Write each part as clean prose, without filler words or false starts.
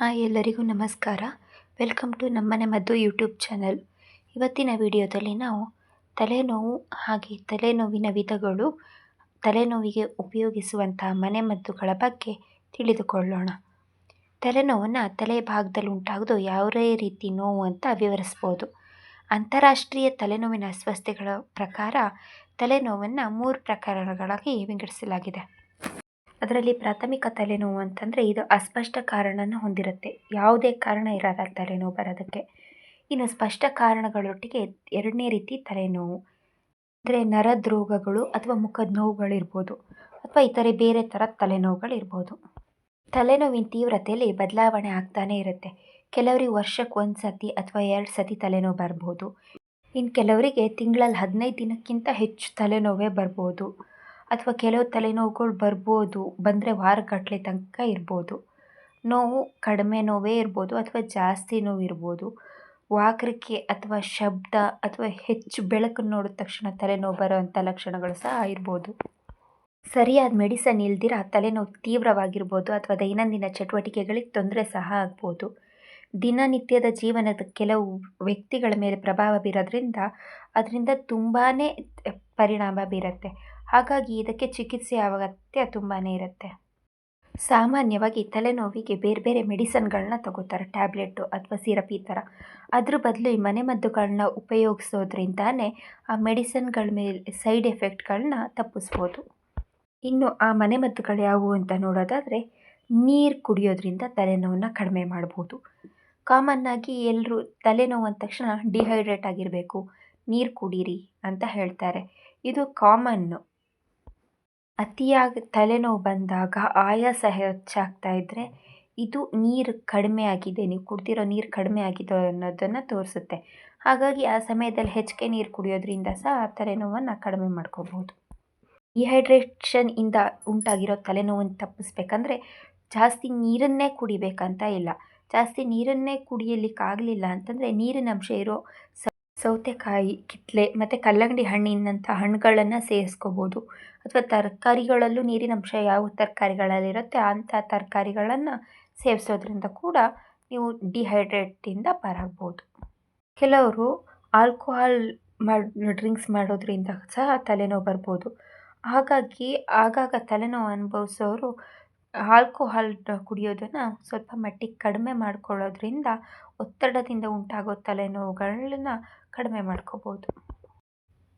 Hi ಎಲ್ಲರಿಗೂ ನಮಸ್ಕಾರ. Welcome to ನಮ್ಮನೆ ಮದ್ದು ಯೂಟ್ಯೂಬ್ ಚಾನಲ್. ಇವತ್ತಿನ ವಿಡಿಯೋದಲ್ಲಿ ನಾವು ತಲೆನೋವು ಹಾಗೆ ತಲೆನೋವಿನ ವಿಧಗಳು, ತಲೆನೋವಿಗೆ ಉಪಯೋಗಿಸುವಂತಹ ಮನೆಮದ್ದುಗಳ ಬಗ್ಗೆ ತಿಳಿದುಕೊಳ್ಳೋಣ. ತಲೆನೋವನ್ನು ತಲೆಯ ಭಾಗದಲ್ಲಿ ಉಂಟಾಗೋದು ಯಾವುದೇ ರೀತಿ ನೋವು ಅಂತ ವಿವರಿಸ್ಬೋದು. ಅಂತಾರಾಷ್ಟ್ರೀಯ ತಲೆನೋವಿನ ಅಸ್ವಸ್ಥತೆಗಳ ಪ್ರಕಾರ ತಲೆನೋವನ್ನು 3 ಪ್ರಕಾರಗಳಾಗಿ ವಿಂಗಡಿಸಲಾಗಿದೆ. ಅದರಲ್ಲಿ ಪ್ರಾಥಮಿಕ ತಲೆನೋವು ಅಂತಂದರೆ ಇದು ಅಸ್ಪಷ್ಟ ಕಾರಣನ ಹೊಂದಿರುತ್ತೆ. ಯಾವುದೇ ಕಾರಣ ಇರಲ್ಲ ತಲೆನೋವು ಬರೋದಕ್ಕೆ. ಇನ್ನು ಸ್ಪಷ್ಟ ಕಾರಣಗಳೊಟ್ಟಿಗೆ ಎರಡನೇ ರೀತಿ ತಲೆನೋವು ಅಂದರೆ ನರದ ರೋಗಗಳು ಅಥವಾ ಮುಖದ ನೋವುಗಳಿರ್ಬೋದು, ಅಥವಾ ಇತರೆ ಬೇರೆ ಥರ ತಲೆನೋವುಗಳಿರ್ಬೋದು. ತಲೆನೋವಿನ ತೀವ್ರತೆಯಲ್ಲಿ ಬದಲಾವಣೆ ಆಗ್ತಾನೇ ಇರುತ್ತೆ. ಕೆಲವರಿಗೆ ವರ್ಷಕ್ಕೆ 1 ಸತಿ ಅಥವಾ 2 ಸತಿ ತಲೆನೋವು ಬರ್ಬೋದು. ಇನ್ನು ಕೆಲವರಿಗೆ ತಿಂಗಳಲ್ಲಿ 15 ದಿನಕ್ಕಿಂತ ಹೆಚ್ಚು ತಲೆನೋವೇ ಬರ್ಬೋದು. ಅಥವಾ ಕೆಲವು ತಲೆನೋವುಗಳು ಬಂದರೆ ವಾರಗಟ್ಟಲೆ ತನಕ ಇರ್ಬೋದು. ನೋವು ಕಡಿಮೆ ನೋವೇ ಇರ್ಬೋದು ಅಥವಾ ಜಾಸ್ತಿ ನೋವು ಇರ್ಬೋದು. ವಾಕರಿಕೆ ಅಥವಾ ಶಬ್ದ ಅಥವಾ ಹೆಚ್ಚು ಬೆಳಕನ್ನು ನೋಡಿದ ತಕ್ಷಣ ತಲೆನೋವು ಬರೋವಂಥ ಲಕ್ಷಣಗಳು ಸಹ ಇರ್ಬೋದು. ಸರಿಯಾದ ಮೆಡಿಸನ್ ಇಲ್ದಿರ ತಲೆನೋವು ತೀವ್ರವಾಗಿರ್ಬೋದು ಅಥವಾ ದೈನಂದಿನ ಚಟುವಟಿಕೆಗಳಿಗೆ ತೊಂದರೆ ಸಹ ಆಗ್ಬೋದು. ದಿನನಿತ್ಯದ ಜೀವನದ ಕೆಲವು ವ್ಯಕ್ತಿಗಳ ಮೇಲೆ ಪ್ರಭಾವ ಬೀರೋದ್ರಿಂದ ಅದರಿಂದ ತುಂಬಾ ಪರಿಣಾಮ ಬೀರುತ್ತೆ. ಹಾಗಾಗಿ ಇದಕ್ಕೆ ಚಿಕಿತ್ಸೆ ಅಗತ್ಯ ತುಂಬಾ ಇರುತ್ತೆ. ಸಾಮಾನ್ಯವಾಗಿ ತಲೆನೋವಿಗೆ ಬೇರೆ ಬೇರೆ ಮೆಡಿಸನ್ಗಳನ್ನ ತಗೋತಾರೆ, ಟ್ಯಾಬ್ಲೆಟು ಅಥವಾ ಸಿರಪ್ ಈ ಥರ. ಅದ್ರ ಬದಲು ಈ ಮನೆಮದ್ದುಗಳನ್ನ ಉಪಯೋಗಿಸೋದ್ರಿಂದಾನೇ ಆ ಮೆಡಿಸನ್ಗಳ ಮೇಲೆ ಸೈಡ್ ಎಫೆಕ್ಟ್ಗಳನ್ನ ತಪ್ಪಿಸ್ಬೋದು. ಇನ್ನು ಆ ಮನೆಮದ್ದುಗಳು ಯಾವುವು ಅಂತ ನೋಡೋದಾದರೆ, ನೀರು ಕುಡಿಯೋದ್ರಿಂದ ತಲೆನೋವನ್ನು ಕಡಿಮೆ ಮಾಡ್ಬೋದು. ಕಾಮನ್ನಾಗಿ ಎಲ್ಲರೂ ತಲೆನೋವು ಅಂದ ತಕ್ಷಣ ಡಿಹೈಡ್ರೇಟ್ ಆಗಿರಬೇಕು, ನೀರು ಕುಡೀರಿ ಅಂತ ಹೇಳ್ತಾರೆ. ಇದು ಕಾಮನ್ನು. ಅತಿಯಾಗಿ ತಲೆನೋವು ಬಂದಾಗ ಆಯಾಸ ಹೆಚ್ಚಾಗ್ತಾ ಇದ್ದರೆ ಇದು ನೀರು ಕಡಿಮೆ ಆಗಿದೆ, ನೀವು ಕುಡ್ದಿರೋ ನೀರು ಕಡಿಮೆ ಆಗಿದೆ ಅನ್ನೋದನ್ನು ತೋರಿಸುತ್ತೆ. ಹಾಗಾಗಿ ಆ ಸಮಯದಲ್ಲಿ ಹೆಚ್ಚಿಗೆ ನೀರು ಕುಡಿಯೋದ್ರಿಂದ ಸಹ ತಲೆನೋವನ್ನು ಕಡಿಮೆ ಮಾಡ್ಕೋಬೋದು. ಡಿಹೈಡ್ರೇಷನ್ ಇಂದ ಉಂಟಾಗಿರೋ ತಲೆನೋವನ್ನು ತಪ್ಪಿಸ್ಬೇಕಂದ್ರೆ ಜಾಸ್ತಿ ನೀರನ್ನೇ ಕುಡಿಬೇಕಂತ ಇಲ್ಲ. ಜಾಸ್ತಿ ನೀರನ್ನೇ ಕುಡಿಯಲಿಕ್ಕಾಗಲಿಲ್ಲ ಅಂತಂದರೆ ನೀರಿನ ಅಂಶ ಇರೋ ಸೌತೆಕಾಯಿ, ಕಿತ್ತಳೆ ಮತ್ತು ಕಲ್ಲಂಗಡಿ ಹಣ್ಣಿನಂಥ ಹಣ್ಣುಗಳನ್ನು ಸೇರಿಸ್ಕೋಬೋದು. ಅಥವಾ ತರಕಾರಿಗಳಲ್ಲೂ ನೀರಿನ ಅಂಶ ಯಾವ ತರಕಾರಿಗಳಲ್ಲಿರುತ್ತೆ ಅಂಥ ತರಕಾರಿಗಳನ್ನು ಸೇವಿಸೋದ್ರಿಂದ ಕೂಡ ನೀವು ಡಿಹೈಡ್ರೇಟಿಂದ ಪಾರಾಗ್ಬೋದು. ಕೆಲವರು ಆಲ್ಕೋಹಾಲ್ ಡ್ರಿಂಕ್ಸ್ ಮಾಡೋದ್ರಿಂದ ಸಹ ತಲೆನೋವು ಬರ್ಬೋದು. ಹಾಗಾಗಿ ಆಗಾಗ ತಲೆನೋವು ಅನುಭವಿಸೋರು ಆಲ್ಕೋಹಾಲ್ ಕುಡಿಯೋದನ್ನು ಸ್ವಲ್ಪ ಮಟ್ಟಿಗೆ ಕಡಿಮೆ ಮಾಡ್ಕೊಳ್ಳೋದ್ರಿಂದ ಒತ್ತಡದಿಂದ ಉಂಟಾಗೋ ತಲೆನೋವುಗಳನ್ನ ಕಡಿಮೆ ಮಾಡ್ಕೋಬೋದು.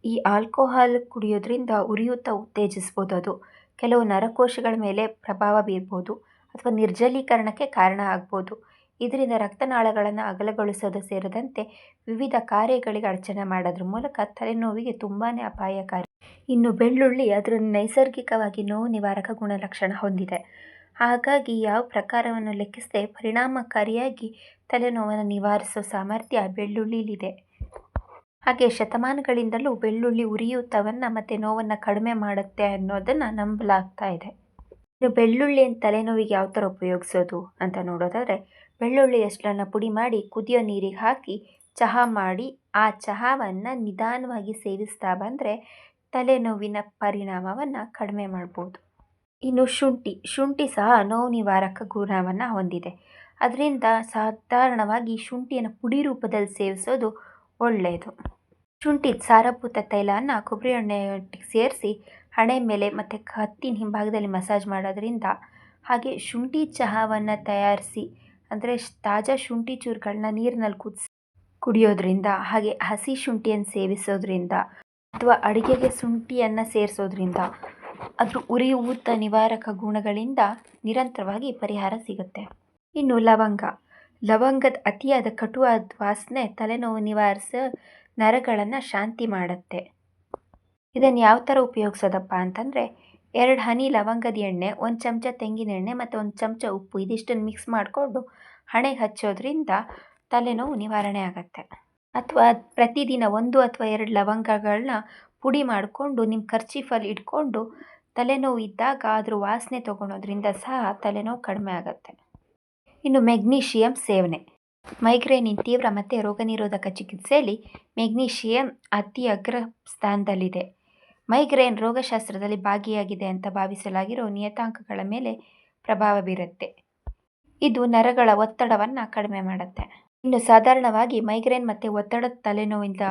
ಈ ಆಲ್ಕೋಹಾಲ್ ಕುಡಿಯೋದ್ರಿಂದ ಉರಿಯೂತ ಉತ್ತೇಜಿಸ್ಬೋದು. ಅದು ಕೆಲವು ನರಕೋಶಗಳ ಮೇಲೆ ಪ್ರಭಾವ ಬೀರ್ಬೋದು ಅಥವಾ ನಿರ್ಜಲೀಕರಣಕ್ಕೆ ಕಾರಣ ಆಗ್ಬೋದು. ಇದರಿಂದ ರಕ್ತನಾಳಗಳನ್ನು ಅಗಲಗೊಳಿಸೋದು ಸೇರಿದಂತೆ ವಿವಿಧ ಕಾರ್ಯಗಳಿಗೆ ಅಡಚಣೆ ಮಾಡೋದ್ರ ಮೂಲಕ ತಲೆನೋವಿಗೆ ತುಂಬಾ ಅಪಾಯಕಾರಿ. ಇನ್ನು ಬೆಳ್ಳುಳ್ಳಿ ಅದರ ನೈಸರ್ಗಿಕವಾಗಿ ನೋವು ನಿವಾರಕ ಗುಣಲಕ್ಷಣ ಹೊಂದಿದೆ. ಹಾಗಾಗಿ ಯಾವ ಪ್ರಕಾರವನ್ನು ಲೆಕ್ಕಿಸದೆ ಪರಿಣಾಮಕಾರಿಯಾಗಿ ತಲೆನೋವನ್ನು ನಿವಾರಿಸೋ ಸಾಮರ್ಥ್ಯ ಬೆಳ್ಳುಳ್ಳಿಲಿದೆ. ಹಾಗೆ ಶತಮಾನಗಳಿಂದಲೂ ಬೆಳ್ಳುಳ್ಳಿ ಉರಿಯೂತವನ್ನು ಮತ್ತು ನೋವನ್ನು ಕಡಿಮೆ ಮಾಡುತ್ತೆ ಅನ್ನೋದನ್ನು ನಂಬಲಾಗ್ತಾ ಇದೆ. ಇನ್ನು ಬೆಳ್ಳುಳ್ಳಿಯನ್ನು ತಲೆನೋವಿಗೆ ಯಾವ ಥರ ಉಪಯೋಗಿಸೋದು ಅಂತ ನೋಡೋದಾದರೆ, ಬೆಳ್ಳುಳ್ಳಿ ಎಷ್ಟನ್ನು ಪುಡಿ ಮಾಡಿ ಕುದಿಯೋ ನೀರಿಗೆ ಹಾಕಿ ಚಹಾ ಮಾಡಿ ಆ ಚಹಾವನ್ನು ನಿಧಾನವಾಗಿ ಸೇವಿಸ್ತಾ ಬಂದರೆ ತಲೆನೋವಿನ ಪರಿಣಾಮವನ್ನು ಕಡಿಮೆ ಮಾಡ್ಬೋದು. ಇನ್ನು ಶುಂಠಿ ಸಹ ನೋವು ನಿವಾರಕ ಗುಣವನ್ನು ಹೊಂದಿದೆ. ಅದರಿಂದ ಸಾಧಾರಣವಾಗಿ ಶುಂಠಿಯನ್ನು ಪುಡಿ ರೂಪದಲ್ಲಿ ಸೇವಿಸೋದು ಒಳ್ಳೆಯದು. ಶುಂಠಿ ಸಾರಭೂತ ತೈಲವನ್ನು ಕೊಬ್ಬರಿ ಎಣ್ಣೆಯೊಟ್ಟಿಗೆ ಸೇರಿಸಿ ಹಣೆ ಮೇಲೆ ಮತ್ತು ಕತ್ತಿನ ಹಿಂಭಾಗದಲ್ಲಿ ಮಸಾಜ್ ಮಾಡೋದ್ರಿಂದ, ಹಾಗೆ ಶುಂಠಿ ಚಹಾವನ್ನು ತಯಾರಿಸಿ ಅಂದರೆ ತಾಜಾ ಶುಂಠಿ ಚೂರುಗಳನ್ನ ನೀರಿನಲ್ಲಿ ಕುಡಿಯೋದ್ರಿಂದ, ಹಾಗೆ ಹಸಿ ಶುಂಠಿಯನ್ನು ಸೇವಿಸೋದ್ರಿಂದ ಅಥವಾ ಅಡುಗೆಗೆ ಶುಂಠಿಯನ್ನು ಸೇರಿಸೋದ್ರಿಂದ ಅದ್ರ ಉರಿಯೂತ ನಿವಾರಕ ಗುಣಗಳಿಂದ ನಿರಂತರವಾಗಿ ಪರಿಹಾರ ಸಿಗುತ್ತೆ. ಇನ್ನು ಲವಂಗದ ಅತಿಯಾದ ಕಟುವಾದ ವಾಸನೆ ತಲೆನೋವು ನಿವಾರಿಸೋ ನರಗಳನ್ನು ಶಾಂತಿ ಮಾಡುತ್ತೆ. ಇದನ್ನು ಯಾವ ಥರ ಉಪಯೋಗಿಸೋದಪ್ಪ ಅಂತಂದರೆ, 2 ಹನಿ ಲವಂಗದ ಎಣ್ಣೆ, 1 ಚಮಚ ತೆಂಗಿನ ಎಣ್ಣೆ ಮತ್ತು 1 ಚಮಚ ಉಪ್ಪು ಇದಿಷ್ಟನ್ನು ಮಿಕ್ಸ್ ಮಾಡಿಕೊಂಡು ಹಣೆಗೆ ಹಚ್ಚೋದ್ರಿಂದ ತಲೆನೋವು ನಿವಾರಣೆ ಆಗುತ್ತೆ. ಅಥವಾ ಪ್ರತಿದಿನ 1 ಅಥವಾ 2 ಲವಂಗಗಳನ್ನ ಪುಡಿ ಮಾಡಿಕೊಂಡು ನಿಮ್ಮ ಕರ್ಚೀಫಲ್ಲಿ ಇಟ್ಕೊಂಡು ತಲೆನೋವು ಇದ್ದಾಗ ಅದ್ರ ವಾಸನೆ ತೊಗೊಳೋದ್ರಿಂದ ಸಹ ತಲೆನೋವು ಕಡಿಮೆ ಆಗುತ್ತೆ. ಇನ್ನು ಮೆಗ್ನೀಷಿಯಂ ಸೇವನೆ. ಮೈಗ್ರೇನಿನ ತೀವ್ರ ಮತ್ತು ರೋಗನಿರೋಧಕ ಚಿಕಿತ್ಸೆಯಲ್ಲಿ ಮೆಗ್ನೀಷಿಯಂ ಅತಿ ಅಗ್ರ ಸ್ಥಾನದಲ್ಲಿದೆ. ಮೈಗ್ರೇನ್ ರೋಗಶಾಸ್ತ್ರದಲ್ಲಿ ಭಾಗಿಯಾಗಿದೆ ಅಂತ ಭಾವಿಸಲಾಗಿರೋ ನಿಯತಾಂಕಗಳ ಮೇಲೆ ಪ್ರಭಾವ ಬೀರುತ್ತೆ. ಇದು ನರಗಳ ಒತ್ತಡವನ್ನು ಕಡಿಮೆ ಮಾಡುತ್ತೆ. ಇನ್ನು ಸಾಧಾರಣವಾಗಿ ಮೈಗ್ರೇನ್ ಮತ್ತು ಒತ್ತಡದ ತಲೆನೋವಿಂದ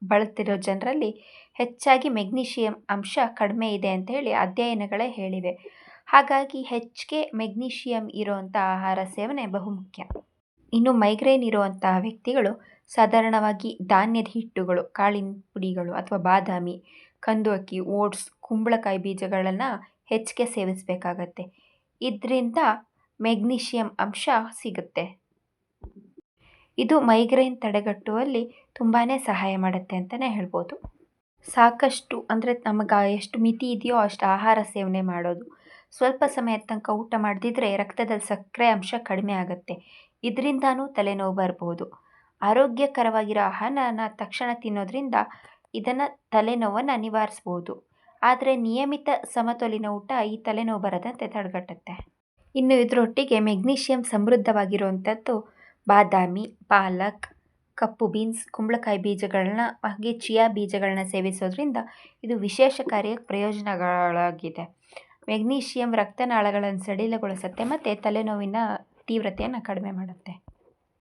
ಬಳಲ್ತಿರೋ ಜನರಲ್ಲಿ ಹೆಚ್ಚಾಗಿ ಮೆಗ್ನೀಷಿಯಂ ಅಂಶ ಕಡಿಮೆ ಇದೆ ಅಂತ ಹೇಳಿ ಅಧ್ಯಯನಗಳೇ ಹೇಳಿವೆ. ಹಾಗಾಗಿ ಹೆಚ್ಚಿಗೆ ಮೆಗ್ನೀಷಿಯಂ ಇರುವಂಥ ಆಹಾರ ಸೇವನೆ ಬಹುಮುಖ್ಯ. ಇನ್ನು ಮೈಗ್ರೇನ್ ಇರುವಂತಹ ವ್ಯಕ್ತಿಗಳು ಸಾಧಾರಣವಾಗಿ ಧಾನ್ಯದ ಹಿಟ್ಟುಗಳು, ಕಾಳಿನ ಪುಡಿಗಳು ಅಥವಾ ಬಾದಾಮಿ, ಕಂದು ಅಕ್ಕಿ, ಓಟ್ಸ್, ಕುಂಬಳಕಾಯಿ ಬೀಜಗಳನ್ನು ಹೆಚ್ಚಿಗೆ ಸೇವಿಸಬೇಕಾಗತ್ತೆ. ಇದರಿಂದ ಮೆಗ್ನೀಷಿಯಂ ಅಂಶ ಸಿಗುತ್ತೆ. ಇದು ಮೈಗ್ರೇನ್ ತಡೆಗಟ್ಟುವಲ್ಲಿ ತುಂಬಾ ಸಹಾಯ ಮಾಡುತ್ತೆ ಅಂತಲೇ ಹೇಳ್ಬೋದು. ಸಾಕಷ್ಟು ಅಂದರೆ ನಮಗೆ ಎಷ್ಟು ಮಿತಿ ಇದೆಯೋ ಅಷ್ಟು ಆಹಾರ ಸೇವನೆ ಮಾಡೋದು. ಸ್ವಲ್ಪ ಸಮಯದ ತನಕ ಊಟ ಮಾಡದಿದ್ದರೆ ರಕ್ತದಲ್ಲಿ ಸಕ್ಕರೆ ಅಂಶ ಕಡಿಮೆ ಆಗುತ್ತೆ. ಇದರಿಂದನೂ ತಲೆನೋವು ಬರ್ಬೋದು. ಆರೋಗ್ಯಕರವಾಗಿರೋ ಆಹಾರನ ತಕ್ಷಣ ತಿನ್ನೋದ್ರಿಂದ ಇದನ್ನು ತಲೆನೋವನ್ನು ನಿವಾರಿಸ್ಬೋದು. ಆದರೆ ನಿಯಮಿತ ಸಮತೋಲಿನ ಊಟ ಈ ತಲೆನೋವು ಬರದಂತೆ ತಡೆಗಟ್ಟುತ್ತೆ. ಇನ್ನು ಇದರೊಟ್ಟಿಗೆ ಮೆಗ್ನೀಷಿಯಂ ಸಮೃದ್ಧವಾಗಿರುವಂಥದ್ದು ಬಾದಾಮಿ, ಪಾಲಕ್, ಕಪ್ಪು ಬೀನ್ಸ್, ಕುಂಬಳಕಾಯಿ ಬೀಜಗಳನ್ನ ಹಾಗೆ ಚಿಯಾ ಬೀಜಗಳನ್ನ ಸೇವಿಸೋದ್ರಿಂದ ಇದು ವಿಶೇಷಕಾರಿ ಪ್ರಯೋಜನಗಳಾಗಿದೆ. ಮೆಗ್ನೀಷಿಯಂ ರಕ್ತನಾಳಗಳನ್ನು ಸಡಿಲಗೊಳಿಸುತ್ತೆ ಮತ್ತು ತಲೆನೋವಿನ ತೀವ್ರತೆಯನ್ನು ಕಡಿಮೆ ಮಾಡುತ್ತೆ.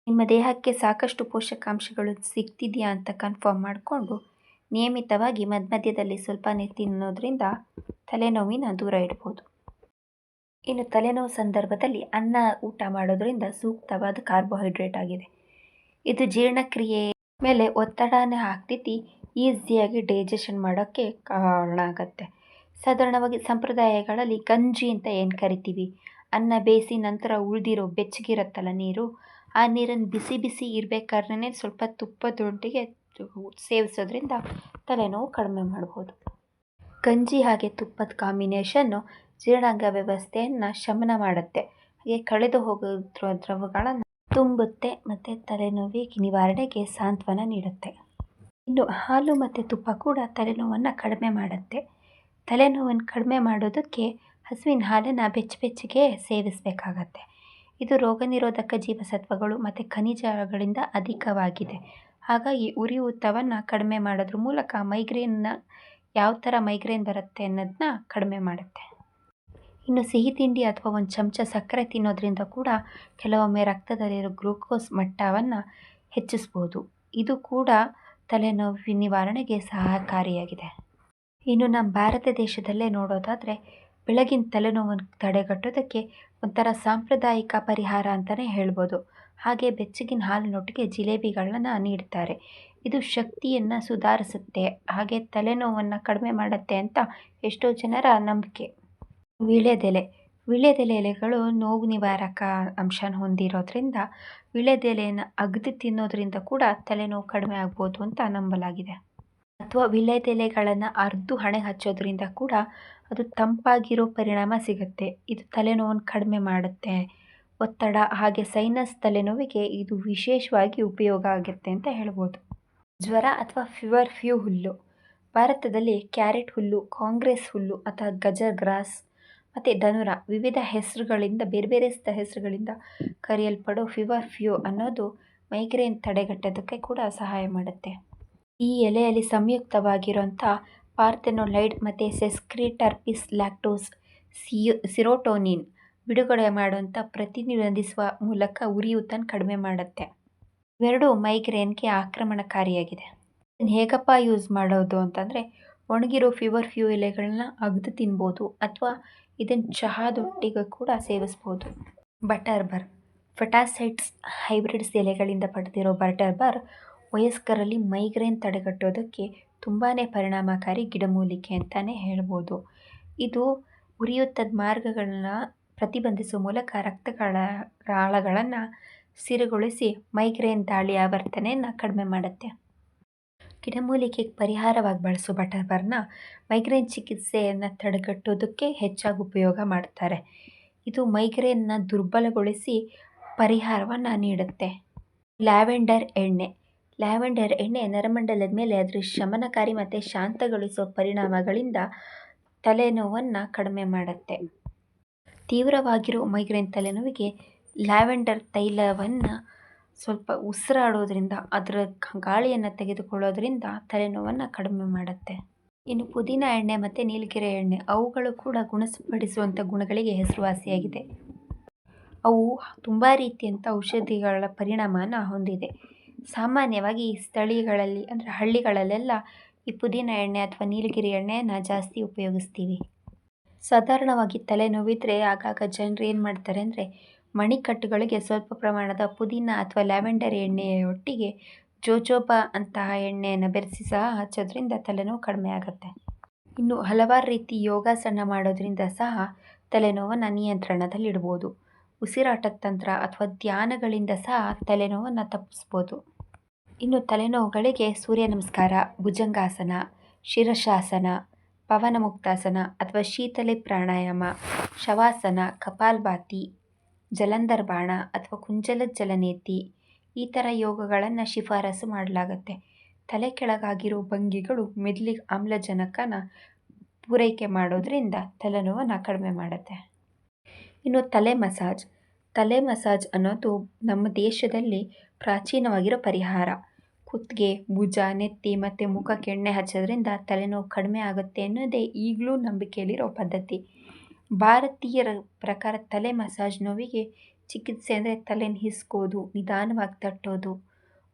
ನಿಮ್ಮ ದೇಹಕ್ಕೆ ಸಾಕಷ್ಟು ಪೋಷಕಾಂಶಗಳು ಸಿಗ್ತಿದೆಯಾ ಅಂತ ಕನ್ಫರ್ಮ್ ಮಾಡಿಕೊಂಡು ನಿಯಮಿತವಾಗಿ ಮಧ್ಯದಲ್ಲಿ ಸ್ವಲ್ಪನೇ ತಿನ್ನೋದ್ರಿಂದ ತಲೆನೋವಿನ ದೂರ ಇಡ್ಬೋದು. ಇನ್ನು ತಲೆನೋವು ಸಂದರ್ಭದಲ್ಲಿ ಅನ್ನ ಊಟ ಮಾಡೋದ್ರಿಂದ ಸೂಕ್ತವಾದ ಕಾರ್ಬೋಹೈಡ್ರೇಟ್ ಆಗಿದೆ. ಇದು ಜೀರ್ಣಕ್ರಿಯೆ ಮೇಲೆ ಒತ್ತಡನೇ ಹಾಕ್ತಿದ್ದು ಈಸಿಯಾಗಿ ಡೈಜೆಷನ್ ಮಾಡೋಕ್ಕೆ ಕಾರಣ ಆಗುತ್ತೆ. ಸಾಧಾರಣವಾಗಿ ಸಂಪ್ರದಾಯಗಳಲ್ಲಿ ಗಂಜಿ ಅಂತ ಏನು ಕರಿತೀವಿ, ಅನ್ನ ಬೇಯಿಸಿ ನಂತರ ಉಳಿದಿರೋ ಬೆಚ್ಚಗಿರುತ್ತಲ್ಲ ನೀರು, ಆ ನೀರನ್ನು ಬಿಸಿ ಬಿಸಿ ಇರಬೇಕಾದ್ರೆ ಸ್ವಲ್ಪ ತುಪ್ಪದೊಂದಿಗೆ ಸೇವಿಸೋದ್ರಿಂದ ತಲೆನೋವು ಕಡಿಮೆ ಮಾಡ್ಬೋದು. ಗಂಜಿ ಹಾಗೆ ತುಪ್ಪದ ಕಾಂಬಿನೇಷನ್ನು ಜೀರ್ಣಾಂಗ ವ್ಯವಸ್ಥೆಯನ್ನು ಶಮನ ಮಾಡುತ್ತೆ, ಹಾಗೆ ಕಳೆದು ಹೋಗೋ ದ್ರವಗಳನ್ನು ತುಂಬುತ್ತೆ ಮತ್ತು ತಲೆನೋವಿಗೆ ನಿವಾರಣೆಗೆ ಸಾಂತ್ವನ ನೀಡುತ್ತೆ. ಇನ್ನು ಹಾಲು ಮತ್ತು ತುಪ್ಪ ಕೂಡ ತಲೆನೋವನ್ನು ಕಡಿಮೆ ಮಾಡುತ್ತೆ. ತಲೆನೋವನ್ನು ಕಡಿಮೆ ಮಾಡೋದಕ್ಕೆ ಹಸುವಿನ ಹಾಲನ್ನು ಬೆಚ್ಚಗೆ ಸೇವಿಸಬೇಕಾಗತ್ತೆ. ಇದು ರೋಗ ನಿರೋಧಕ ಜೀವಸತ್ವಗಳು ಮತ್ತು ಖನಿಜಗಳಿಂದ ಅಧಿಕವಾಗಿದೆ. ಹಾಗಾಗಿ ಉರಿಯೂತವನ್ನು ಕಡಿಮೆ ಮಾಡೋದ್ರ ಮೂಲಕ ಮೈಗ್ರೇನ್ನ ಯಾವ ಥರ ಮೈಗ್ರೇನ್ ಬರುತ್ತೆ ಅನ್ನೋದನ್ನ ಕಡಿಮೆ ಮಾಡುತ್ತೆ. ಇನ್ನು ಸಿಹಿ ತಿಂಡಿ ಅಥವಾ ಒಂದು ಚಮಚ ಸಕ್ಕರೆ ತಿನ್ನೋದ್ರಿಂದ ಕೂಡ ಕೆಲವೊಮ್ಮೆ ರಕ್ತದಲ್ಲಿರೋ ಗ್ಲೂಕೋಸ್ ಮಟ್ಟವನ್ನು ಹೆಚ್ಚಿಸ್ಬೋದು. ಇದು ಕೂಡ ತಲೆನೋವು ನಿವಾರಣೆಗೆ ಸಹಕಾರಿಯಾಗಿದೆ. ಇನ್ನು ನಮ್ಮ ಭಾರತ ದೇಶದಲ್ಲೇ ನೋಡೋದಾದರೆ ಬೆಳಗಿನ ತಲೆನೋವನ್ನು ತಡೆಗಟ್ಟೋದಕ್ಕೆ ಒಂಥರ ಸಾಂಪ್ರದಾಯಿಕ ಪರಿಹಾರ ಅಂತಲೇ ಹೇಳ್ಬೋದು. ಹಾಗೆ ಬೆಚ್ಚಗಿನ ಹಾಲಿನೊಟ್ಟಿಗೆ ಜಿಲೇಬಿಗಳನ್ನ ನೀಡ್ತಾರೆ. ಇದು ಶಕ್ತಿಯನ್ನು ಸುಧಾರಿಸುತ್ತೆ, ಹಾಗೆ ತಲೆನೋವನ್ನು ಕಡಿಮೆ ಮಾಡುತ್ತೆ ಅಂತ ಎಷ್ಟೋ ಜನರ ನಂಬಿಕೆ. ವೀಳ್ಯದೆಲೆ ಎಲೆಗಳು ನೋವು ನಿವಾರಕ ಅಂಶನ ಹೊಂದಿರೋದ್ರಿಂದ ವೀಳ್ಯದೆಲೆಯನ್ನು ಅಗೆದು ತಿನ್ನೋದ್ರಿಂದ ಕೂಡ ತಲೆನೋವು ಕಡಿಮೆ ಆಗ್ಬೋದು ಅಂತ ನಂಬಲಾಗಿದೆ. ಅಥವಾ ವೀಳ್ಯದೆಲೆಗಳನ್ನು ಅರೆದು ಹಣೆಗೆ ಹಚ್ಚೋದ್ರಿಂದ ಕೂಡ ಅದು ತಂಪಾಗಿರೋ ಪರಿಣಾಮ ಸಿಗುತ್ತೆ. ಇದು ತಲೆನೋವನ್ನು ಕಡಿಮೆ ಮಾಡುತ್ತೆ. ಒತ್ತಡ ಹಾಗೆ ಸೈನಸ್ ತಲೆನೋವಿಗೆ ಇದು ವಿಶೇಷವಾಗಿ ಉಪಯೋಗ ಆಗುತ್ತೆ ಅಂತ ಹೇಳ್ಬೋದು. ಜ್ವರ ಅಥವಾ ಫೀವರ್ ಫ್ಲೂ ಹುಲ್ಲು. ಭಾರತದಲ್ಲಿ ಕ್ಯಾರೆಟ್ ಹುಲ್ಲು, ಕಾಂಗ್ರೆಸ್ ಹುಲ್ಲು ಅಥವಾ ಗಜರ್ ಗ್ರಾಸ್ ಮತ್ತು ಧನುರ ವಿವಿಧ ಹೆಸರುಗಳಿಂದ ಬೇರೆ ಹೆಸರುಗಳಿಂದ ಕರೆಯಲ್ಪಡೋ ಫೀವರ್ ಫ್ಲೂ ಅನ್ನೋದು ಮೈಗ್ರೇನ್ ತಡೆಗಟ್ಟೋದಕ್ಕೆ ಕೂಡ ಸಹಾಯ ಮಾಡುತ್ತೆ. ಈ ಎಲೆಯಲ್ಲಿ ಸಂಯುಕ್ತವಾಗಿರೋಂಥ ಪಾರ್ಥೆನೋಲೈಡ್ ಮತ್ತು ಸೆಸ್ಕ್ರಿಟರ್ಪಿಸ್ ಲ್ಯಾಕ್ಟೋಸ್ ಸಿರೋಟೋನಿನ್ ಬಿಡುಗಡೆ ಮಾಡುವಂಥ ಪ್ರತಿನಿಧಿಸುವ ಮೂಲಕ ಉರಿಯೂತನ ಕಡಿಮೆ ಮಾಡುತ್ತೆ. ಇವೆರಡು ಮೈಗ್ರೇನ್ಗೆ ಆಕ್ರಮಣಕಾರಿಯಾಗಿದೆ. ಇದನ್ನು ಹೇಗಪ್ಪ ಯೂಸ್ ಮಾಡೋದು ಅಂತಂದರೆ, ಒಣಗಿರೋ ಫೀವರ್ ಫ್ಲೂ ಎಲೆಗಳನ್ನ ಅಗೆದು ತಿನ್ಬೋದು ಅಥವಾ ಇದನ್ನು ಚಹಾದೊಟ್ಟಿಗೆ ಕೂಡ ಸೇವಿಸ್ಬೋದು. ಬಟರ್ ಬರ್. ಫೆಟಾಸೈಡ್ಸ್ ಹೈಬ್ರಿಡ್ಸ್ ಎಲೆಗಳಿಂದ ಪಡೆದಿರೋ ಬಟರ್ ಬರ್ ವಯಸ್ಕರಲ್ಲಿ ಮೈಗ್ರೇನ್ ತಡೆಗಟ್ಟೋದಕ್ಕೆ ತುಂಬಾ ಪರಿಣಾಮಕಾರಿ ಗಿಡಮೂಲಿಕೆ ಅಂತಲೇ ಹೇಳ್ಬೋದು. ಇದು ಉರಿಯೂತದ ಮಾರ್ಗಗಳನ್ನ ಪ್ರತಿಬಂಧಿಸುವ ಮೂಲಕ ರಕ್ತನಾಳಗಳನ್ನು ಸ್ಥಿರಗೊಳಿಸಿ ಮೈಗ್ರೇನ್ ದಾಳಿ ಆವರ್ತನೆಯನ್ನು ಕಡಿಮೆ ಮಾಡುತ್ತೆ. ಗಿಡಮೂಲಿಕೆಗೆ ಪರಿಹಾರವಾಗಿ ಬಳಸೋ ಬಟರ್ ಬರ್ನ ಮೈಗ್ರೇನ್ ಚಿಕಿತ್ಸೆಯನ್ನು ತಡೆಗಟ್ಟೋದಕ್ಕೆ ಹೆಚ್ಚಾಗಿ ಉಪಯೋಗ ಮಾಡ್ತಾರೆ. ಇದು ಮೈಗ್ರೇನ್ನ ದುರ್ಬಲಗೊಳಿಸಿ ಪರಿಹಾರವನ್ನು ನೀಡುತ್ತೆ. ಲ್ಯಾವೆಂಡರ್ ಎಣ್ಣೆ. ಲ್ಯಾವೆಂಡರ್ ಎಣ್ಣೆ ನರಮಂಡಲದ ಮೇಲೆ ಅದರ ಶಮನಕಾರಿ ಮತ್ತು ಶಾಂತಗೊಳಿಸೋ ಪರಿಣಾಮಗಳಿಂದ ತಲೆನೋವನ್ನು ಕಡಿಮೆ ಮಾಡುತ್ತೆ. ತೀವ್ರವಾಗಿರೋ ಮೈಗ್ರೇನ್ ತಲೆನೋವಿಗೆ ಲ್ಯಾವೆಂಡರ್ ತೈಲವನ್ನು ಸ್ವಲ್ಪ ಉಸಿರಾಡೋದ್ರಿಂದ ಅದರ ಗಾಳಿಯನ್ನು ತೆಗೆದುಕೊಳ್ಳೋದ್ರಿಂದ ತಲೆನೋವನ್ನು ಕಡಿಮೆ ಮಾಡುತ್ತೆ. ಇನ್ನು ಪುದೀನ ಎಣ್ಣೆ ಮತ್ತು ನೀಲಗಿರಿ ಎಣ್ಣೆ, ಅವುಗಳು ಕೂಡ ಗುಣಪಡಿಸುವಂಥ ಗುಣಗಳಿಗೆ ಹೆಸರುವಾಸಿಯಾಗಿದೆ. ಅವು ತುಂಬ ರೀತಿಯಂಥ ಔಷಧಿಗಳ ಪರಿಣಾಮನ ಹೊಂದಿದೆ. ಸಾಮಾನ್ಯವಾಗಿ ಸ್ಥಳೀಯಗಳಲ್ಲಿ ಅಂದರೆ ಹಳ್ಳಿಗಳಲ್ಲೆಲ್ಲ ಈ ಪುದೀನ ಎಣ್ಣೆ ಅಥವಾ ನೀಲಗಿರಿ ಎಣ್ಣೆಯನ್ನು ಜಾಸ್ತಿ ಉಪಯೋಗಿಸ್ತೀವಿ. ಸಾಧಾರಣವಾಗಿ ತಲೆನೋವಿದ್ರೆ ಆಗಾಗ ಜನರು ಏನು ಮಾಡ್ತಾರೆ ಅಂದರೆ ಮಣಿಕಟ್ಟುಗಳಿಗೆ ಸ್ವಲ್ಪ ಪ್ರಮಾಣದ ಪುದೀನ ಅಥವಾ ಲ್ಯಾವೆಂಡರ್ ಎಣ್ಣೆಯ ಒಟ್ಟಿಗೆ ಜೋಜೋಬಾ ಅಂತಹ ಎಣ್ಣೆಯನ್ನು ಬೆರೆಸಿ ಸಹ ಹಚ್ಚೋದ್ರಿಂದ ತಲೆನೋವು ಕಡಿಮೆ ಆಗುತ್ತೆ. ಇನ್ನು ಹಲವಾರು ರೀತಿ ಯೋಗಾಸನ ಮಾಡೋದ್ರಿಂದ ಸಹ ತಲೆನೋವನ್ನು ನಿಯಂತ್ರಣದಲ್ಲಿಡ್ಬೋದು. ಉಸಿರಾಟದ ತಂತ್ರ ಅಥವಾ ಧ್ಯಾನಗಳಿಂದ ಸಹ ತಲೆನೋವನ್ನು ತಪ್ಪಿಸ್ಬೋದು. ಇನ್ನು ತಲೆನೋವುಗಳಿಗೆ ಸೂರ್ಯ ನಮಸ್ಕಾರ, ಭುಜಂಗಾಸನ, ಶಿರಶಾಸನ, ಪವನಮುಕ್ತಾಸನ ಅಥವಾ ಶೀತಲಿ ಪ್ರಾಣಾಯಾಮ, ಶವಾಸನ, ಕಪಾಲಭಾತಿ, ಜಲಂಧರ್ ಬಾಣ ಅಥವಾ ಕುಂಜಲ ಜಲನೇತಿ ಈ ಥರ ಯೋಗಗಳನ್ನು ಶಿಫಾರಸು ಮಾಡಲಾಗುತ್ತೆ. ತಲೆ ಕೆಳಗಾಗಿರೋ ಭಂಗಿಗಳು ಮೆದುಳಿಗೆ ಆಮ್ಲಜನಕನ ಪೂರೈಕೆ ಮಾಡೋದ್ರಿಂದ ತಲೆನೋವನ್ನು ಕಡಿಮೆ ಮಾಡುತ್ತೆ. ಇನ್ನು ತಲೆ ಮಸಾಜ್ ಅನ್ನೋದು ನಮ್ಮ ದೇಶದಲ್ಲಿ ಪ್ರಾಚೀನವಾಗಿರೋ ಪರಿಹಾರ. ಕುತ್ತಿಗೆ, ಭುಜ, ನೆತ್ತಿ ಮತ್ತು ಮುಖಕ್ಕೆ ಎಣ್ಣೆ ಹಚ್ಚೋದ್ರಿಂದ ತಲೆನೋವು ಕಡಿಮೆ ಆಗುತ್ತೆ ಅನ್ನೋದೇ ಈಗಲೂ ನಂಬಿಕೆಯಲ್ಲಿರೋ ಪದ್ಧತಿ. ಭಾರತೀಯರ ಪ್ರಕಾರ ತಲೆ ಮಸಾಜ್ ನೋವಿಗೆ ಚಿಕಿತ್ಸೆ ಅಂದರೆ ತಲೆನ ಹಿಸ್ಕೋದು, ನಿಧಾನವಾಗಿ ತಟ್ಟೋದು,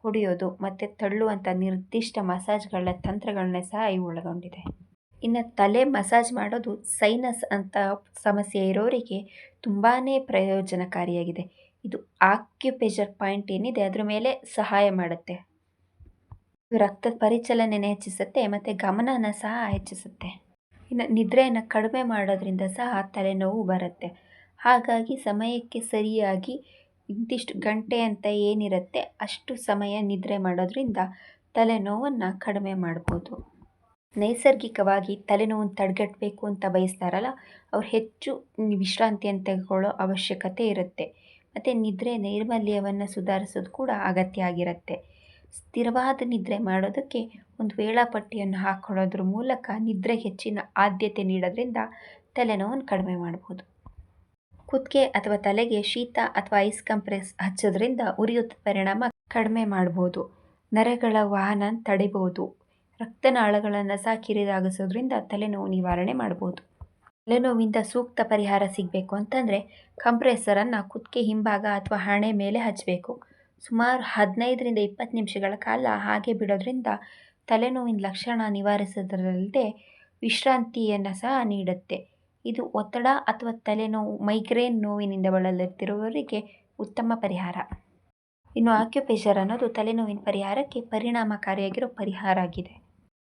ಹೊಡೆಯೋದು ಮತ್ತು ತಳ್ಳುವಂಥ ನಿರ್ದಿಷ್ಟ ಮಸಾಜ್ಗಳ ತಂತ್ರಗಳನ್ನ ಸಹ ಇವು ಒಳಗೊಂಡಿದೆ. ಇನ್ನು ತಲೆ ಮಸಾಜ್ ಮಾಡೋದು ಸೈನಸ್ ಅಂತ ಸಮಸ್ಯೆ ಇರೋರಿಗೆ ತುಂಬಾ ಪ್ರಯೋಜನಕಾರಿಯಾಗಿದೆ. ಇದು ಆಕ್ಯುಪ್ರೆಷರ್ ಪಾಯಿಂಟ್ ಏನಿದೆ ಅದರ ಮೇಲೆ ಸಹಾಯ ಮಾಡುತ್ತೆ. ರಕ್ತದ ಪರಿಚಲನೆಯನ್ನು ಹೆಚ್ಚಿಸುತ್ತೆ ಮತ್ತು ಗಮನನ ಸಹ ಹೆಚ್ಚಿಸುತ್ತೆ. ಇನ್ನು ನಿದ್ರೆಯನ್ನು ಕಡಿಮೆ ಮಾಡೋದ್ರಿಂದ ಸಹ ತಲೆನೋವು ಬರುತ್ತೆ. ಹಾಗಾಗಿ ಸಮಯಕ್ಕೆ ಸರಿಯಾಗಿ ಇಂತಿಷ್ಟು ಗಂಟೆ ಅಂತ ಏನಿರುತ್ತೆ ಅಷ್ಟು ಸಮಯ ನಿದ್ರೆ ಮಾಡೋದ್ರಿಂದ ತಲೆನೋವನ್ನು ಕಡಿಮೆ ಮಾಡ್ಬೋದು. ನೈಸರ್ಗಿಕವಾಗಿ ತಲೆನೋವನ್ನು ತಡೆಗಟ್ಟಬೇಕು ಅಂತ ಬಯಸ್ತಾರಲ್ಲ ಅವ್ರು ಹೆಚ್ಚು ವಿಶ್ರಾಂತಿಯನ್ನು ತೆಗೆದುಕೊಳ್ಳೋ ಅವಶ್ಯಕತೆ ಇರುತ್ತೆ. ಮತ್ತು ನಿದ್ರೆ ನೈರ್ಮಲ್ಯವನ್ನು ಸುಧಾರಿಸೋದು ಕೂಡ ಅಗತ್ಯ ಆಗಿರುತ್ತೆ. ಸ್ಥಿರವಾದ ನಿದ್ರೆ ಮಾಡೋದಕ್ಕೆ ಒಂದು ವೇಳಾಪಟ್ಟಿಯನ್ನು ಹಾಕ್ಕೊಳ್ಳೋದ್ರ ಮೂಲಕ ನಿದ್ರೆಗೆ ಹೆಚ್ಚಿನ ಆದ್ಯತೆ ನೀಡೋದ್ರಿಂದ ತಲೆನೋವನ್ನು ಕಡಿಮೆ ಮಾಡ್ಬೋದು. ಕುತ್ತಿಗೆ ಅಥವಾ ತಲೆಗೆ ಶೀತ ಅಥವಾ ಐಸ್ ಕಂಪ್ರೆಸ್ ಹಚ್ಚೋದ್ರಿಂದ ಉರಿಯೂತದ ಪರಿಣಾಮ ಕಡಿಮೆ ಮಾಡ್ಬೋದು. ನರಗಳ ವಹನ ತಡಿಬೋದು. ರಕ್ತನಾಳಗಳನ್ನು ಸಹ ಕಿರಿದಾಗಿಸೋದ್ರಿಂದ ತಲೆನೋವು ನಿವಾರಣೆ ಮಾಡ್ಬೋದು. ತಲೆನೋವಿಂದ ಸೂಕ್ತ ಪರಿಹಾರ ಸಿಗಬೇಕು ಅಂತಂದರೆ ಕಂಪ್ರೆಸರನ್ನು ಕುತ್ತಿಗೆ ಹಿಂಭಾಗ ಅಥವಾ ಹಣೆ ಮೇಲೆ ಹಚ್ಚಬೇಕು. ಸುಮಾರು 15ರಿಂದ 20 ನಿಮಿಷಗಳ ಕಾಲ ಹಾಗೆ ಬಿಡೋದ್ರಿಂದ ತಲೆನೋವಿನ ಲಕ್ಷಣ ನಿವಾರಿಸೋದ್ರಲ್ಲದೆ ವಿಶ್ರಾಂತಿಯನ್ನು ಸಹ ನೀಡುತ್ತೆ. ಇದು ಒತ್ತಡ ಅಥವಾ ತಲೆನೋವು ಮೈಗ್ರೇನ್ ನೋವಿನಿಂದ ಬಳಲುತ್ತಿರುವವರಿಗೆ ಉತ್ತಮ ಪರಿಹಾರ. ಇನ್ನು ಆಕ್ಯುಪ್ರೆಷರ್ ಅನ್ನೋದು ತಲೆನೋವಿನ ಪರಿಹಾರಕ್ಕೆ ಪರಿಣಾಮಕಾರಿಯಾಗಿರೋ ಪರಿಹಾರ ಆಗಿದೆ.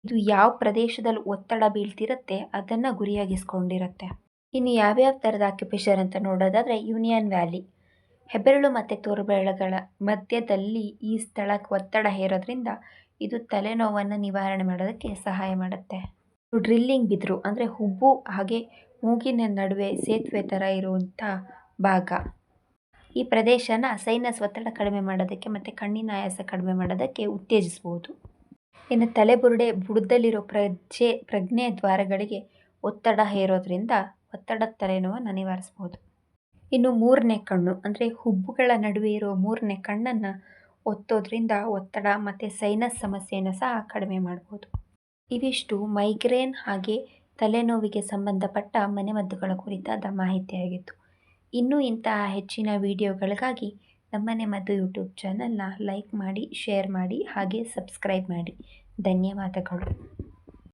ಇದು ಯಾವ ಪ್ರದೇಶದಲ್ಲಿ ಒತ್ತಡ ಬೀಳ್ತಿರುತ್ತೆ ಅದನ್ನು ಗುರಿಯಾಗಿಸ್ಕೊಂಡಿರುತ್ತೆ. ಇನ್ನು ಯಾವ್ಯಾವ ಥರದ ಆಕ್ಯುಪ್ರೆಷರ್ ಅಂತ ನೋಡೋದಾದರೆ ಯೂನಿಯನ್ ವ್ಯಾಲಿ, ಹೆಬ್ಬೆರಳು ಮತ್ತು ತೋರುಬೆರಳುಗಳ ಮಧ್ಯದಲ್ಲಿ ಈ ಸ್ಥಳಕ್ಕೆ ಒತ್ತಡ ಹೇರೋದ್ರಿಂದ ಇದು ತಲೆನೋವನ್ನು ನಿವಾರಣೆ ಮಾಡೋದಕ್ಕೆ ಸಹಾಯ ಮಾಡುತ್ತೆ. ಡ್ರಿಲ್ಲಿಂಗ್ ಬಿದ್ರು ಅಂದರೆ ಹುಬ್ಬು ಹಾಗೆ ಮೂಗಿನ ನಡುವೆ ಸೇತುವೆ ಥರ ಇರುವಂಥ ಭಾಗ, ಈ ಪ್ರದೇಶನ ಸೈನಸ್ ಒತ್ತಡ ಕಡಿಮೆ ಮಾಡೋದಕ್ಕೆ ಮತ್ತು ಕಣ್ಣಿನ ಆಯಾಸ ಕಡಿಮೆ ಮಾಡೋದಕ್ಕೆ ಉತ್ತೇಜಿಸ್ಬೋದು. ಇನ್ನು ತಲೆಬುರುಡೆ ಬುಡದಲ್ಲಿರೋ ಪ್ರಜ್ಞೆ ದ್ವಾರಗಳಿಗೆ ಒತ್ತಡ ಹೇರೋದ್ರಿಂದ ಒತ್ತಡದ ತಲೆನೋವನ್ನು ನಿವಾರಿಸ್ಬೋದು. ಇನ್ನು ಮೂರನೇ ಕಣ್ಣು ಅಂದರೆ ಹುಬ್ಬುಗಳ ನಡುವೆ ಇರೋ ಮೂರನೇ ಕಣ್ಣನ್ನು ಒತ್ತೋದ್ರಿಂದ ಒತ್ತಡ ಮತ್ತು ಸೈನಸ್ ಸಮಸ್ಯೆಯನ್ನು ಸಹ ಕಡಿಮೆ ಮಾಡ್ಬೋದು. ಇವಿಷ್ಟು ಮೈಗ್ರೇನ್ ಹಾಗೆ ತಲೆನೋವಿಗೆ ಸಂಬಂಧಪಟ್ಟ ಮನೆಮದ್ದುಗಳ ಕುರಿತಾದ ಮಾಹಿತಿಯಾಗಿತ್ತು. ಇನ್ನೂ ಇಂತಹ ಹೆಚ್ಚಿನ ವಿಡಿಯೋಗಳಿಗಾಗಿ ನಮ್ಮನೆ ಮದ್ದು ಯೂಟ್ಯೂಬ್ ಚಾನಲ್ನ ಲೈಕ್ ಮಾಡಿ, ಶೇರ್ ಮಾಡಿ ಹಾಗೆ ಸಬ್ಸ್ಕ್ರೈಬ್ ಮಾಡಿ. ಧನ್ಯವಾದಗಳು.